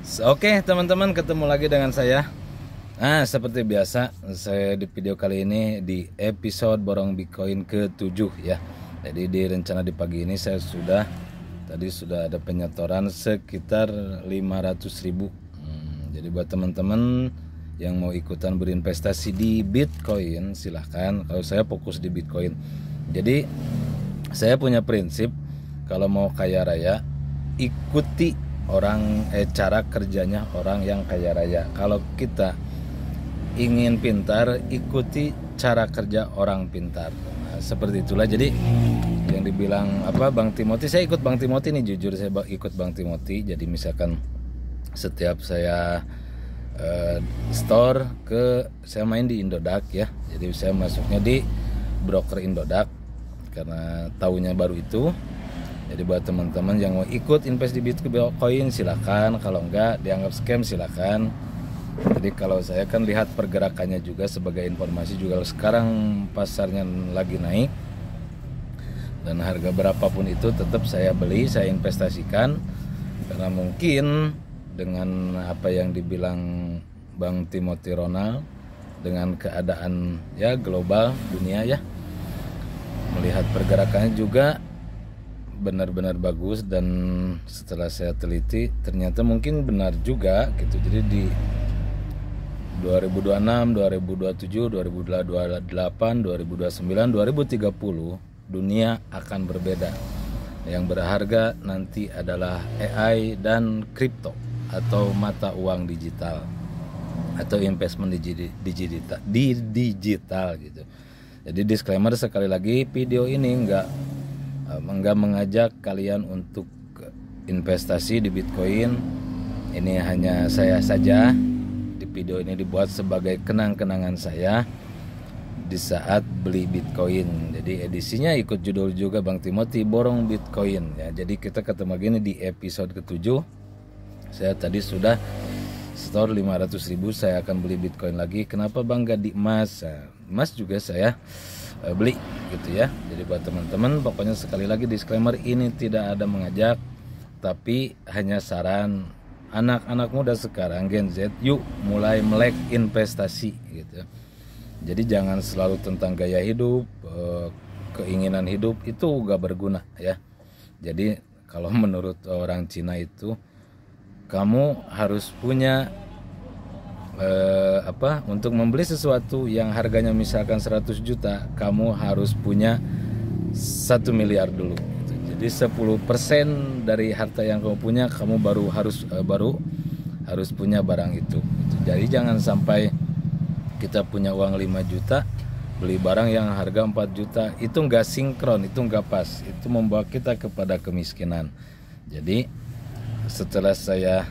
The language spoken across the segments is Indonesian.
Oke teman-teman, ketemu lagi dengan saya. Seperti biasa, saya di video kali ini di episode borong Bitcoin ke-7 ya. Jadi di rencana di pagi ini saya tadi sudah ada penyetoran sekitar 500.000. Jadi buat teman-teman yang mau ikutan berinvestasi di Bitcoin, silahkan. Kalau saya fokus di Bitcoin. Jadi saya punya prinsip, kalau mau kaya raya, ikuti cara kerjanya orang yang kaya raya. Kalau kita ingin pintar, ikuti cara kerja orang pintar. Seperti itulah. Jadi yang dibilang Bang Timothy, saya ikut Bang Timothy nih, jujur saya ikut Bang Timothy. Jadi misalkan setiap saya saya main di Indodax ya. Jadi saya masuknya di broker Indodax karena tahunya baru itu. Jadi buat teman-teman yang mau ikut invest di Bitcoin silakan, kalau enggak dianggap scam silakan. Jadi kalau saya kan lihat pergerakannya juga sebagai informasi juga, sekarang pasarnya lagi naik dan harga berapapun itu tetap saya beli, saya investasikan, karena mungkin dengan apa yang dibilang Bang Timothy Ronald, dengan keadaan ya global dunia ya, melihat pergerakannya juga benar-benar bagus, dan setelah saya teliti ternyata mungkin benar juga gitu. Jadi di 2026, 2027, 2028, 2029, 2030 dunia akan berbeda. Yang berharga nanti adalah AI dan kripto atau mata uang digital atau investment di digital gitu. Jadi disclaimer sekali lagi, video ini enggak mengajak kalian untuk investasi di Bitcoin. Ini hanya saya saja. Di video ini dibuat sebagai kenang-kenangan saya di saat beli Bitcoin. Jadi edisinya ikut judul juga Bang Timothy, borong Bitcoin ya. Jadi kita ketemu gini di episode ke-7. Saya tadi sudah store 500.000, saya akan beli Bitcoin lagi. Kenapa Bang gak di emas? Emas juga saya beli gitu ya. Jadi buat teman-teman, pokoknya sekali lagi disclaimer, ini tidak ada mengajak, tapi hanya saran. Anak-anak muda sekarang Gen Z, yuk mulai melek investasi gitu. Jadi jangan selalu tentang gaya hidup, keinginan hidup, itu gak berguna ya. Jadi kalau menurut orang Cina itu, kamu harus punya untuk membeli sesuatu yang harganya misalkan 100 juta, kamu harus punya 1 miliar dulu. Jadi 10% dari harta yang kamu punya, kamu baru harus punya barang itu. Jadi jangan sampai kita punya uang 5 juta beli barang yang harga 4 juta, itu enggak sinkron, itu enggak pas, itu membawa kita kepada kemiskinan. Jadi setelah saya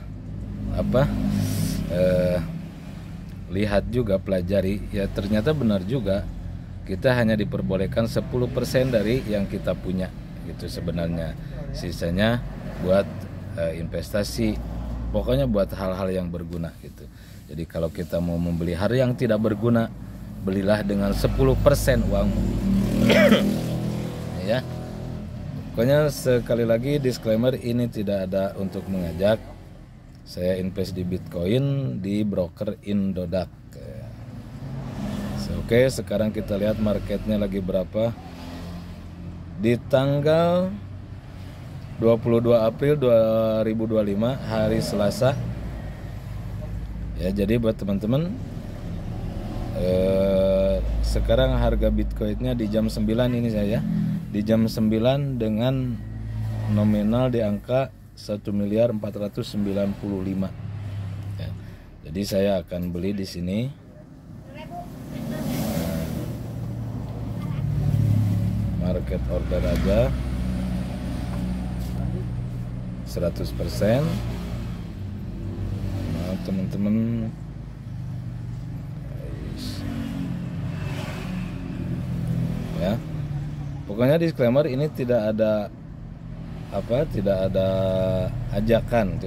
lihat juga, pelajari ya, ternyata benar juga, kita hanya diperbolehkan 10% dari yang kita punya gitu sebenarnya. Sisanya buat investasi, pokoknya buat hal-hal yang berguna gitu. Jadi kalau kita mau membeli hal yang tidak berguna, belilah dengan 10% uangmu. Ya. Pokoknya sekali lagi disclaimer, ini tidak ada untuk mengajak. Saya invest di Bitcoin di broker Indodax. Oke, sekarang kita lihat marketnya lagi berapa. Di tanggal 22 April 2025, hari Selasa. Ya, jadi buat teman-teman, sekarang harga Bitcoinnya di jam 9 ini saya. Di jam 9 dengan nominal di angka 1.495.000.000 ya. Jadi saya akan beli di sini. Market order aja 100%. Nah, teman-teman ya. Pokoknya disclaimer, ini tidak ada ajakan.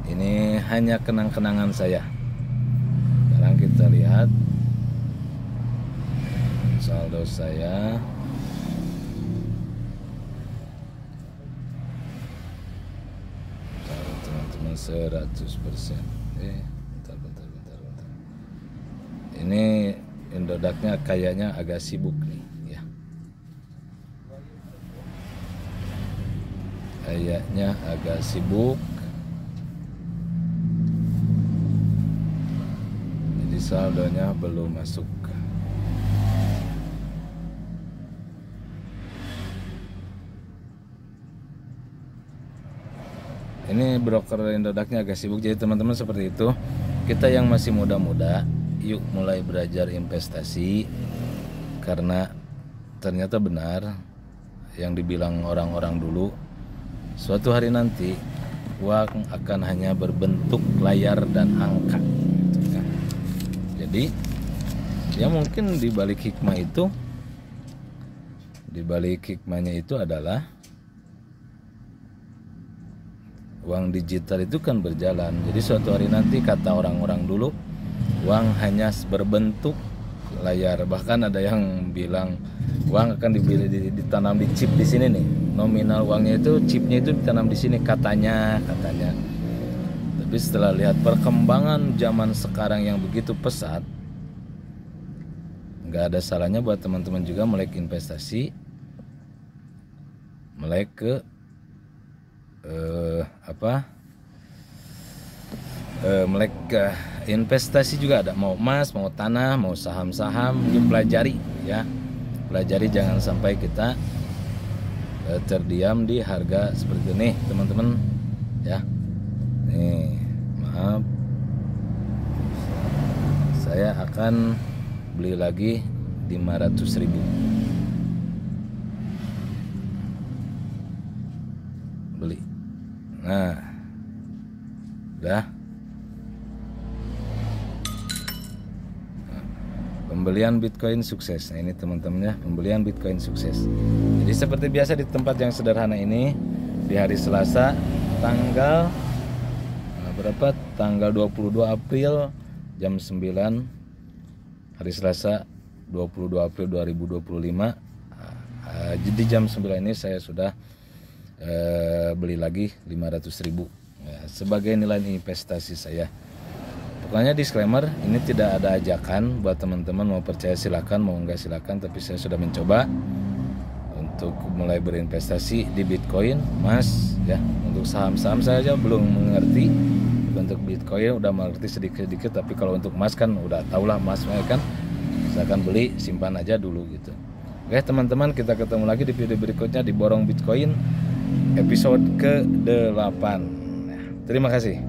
Ini hanya kenang-kenangan saya. Sekarang kita lihat saldo saya. 100%. Bentar. Ini Indodaknya kayaknya agak sibuk nih ya. Kayaknya agak sibuk. Jadi saldonya belum masuk. Ini broker Indodaknya agak sibuk, jadi teman-teman seperti itu. Kita yang masih muda-muda, yuk mulai belajar investasi, karena ternyata benar yang dibilang orang-orang dulu, suatu hari nanti uang akan hanya berbentuk layar dan angka gitu kan. Jadi ya mungkin di balik hikmahnya itu adalah uang digital itu kan berjalan. Jadi suatu hari nanti kata orang-orang dulu, uang hanya berbentuk layar. Bahkan ada yang bilang uang akan ditanam di chip di sini nih. Nominal uangnya itu, chipnya itu ditanam di sini katanya. Tapi setelah lihat perkembangan zaman sekarang yang begitu pesat, nggak ada salahnya buat teman-teman juga melek investasi, melek ke melek investasi juga ada, mau emas, mau tanah, mau saham-saham. Yuk pelajari ya, jangan sampai kita terdiam di harga seperti ini teman-teman ya. Nih maaf, saya akan beli lagi 500.000. Beli. Nah, udah. Pembelian Bitcoin sukses. Nah, ini teman-teman ya, pembelian Bitcoin sukses. Jadi seperti biasa di tempat yang sederhana ini, di hari Selasa tanggal berapa? Tanggal 22 April jam 9. Hari Selasa 22 April 2025. Jadi jam 9 ini saya sudah beli lagi 500.000 ya, sebagai nilai investasi saya. Pokoknya disclaimer, ini tidak ada ajakan buat teman-teman mau percaya silakan, mau enggak silakan, tapi saya sudah mencoba untuk mulai berinvestasi di Bitcoin, emas ya. Untuk saham-saham saya aja belum mengerti. Untuk Bitcoin udah mengerti sedikit-sedikit, tapi kalau untuk emas kan udah tahulah emas kan. Saya akan beli, simpan aja dulu gitu. Oke teman-teman, kita ketemu lagi di video berikutnya di Borong Bitcoin episode ke-8. Terima kasih.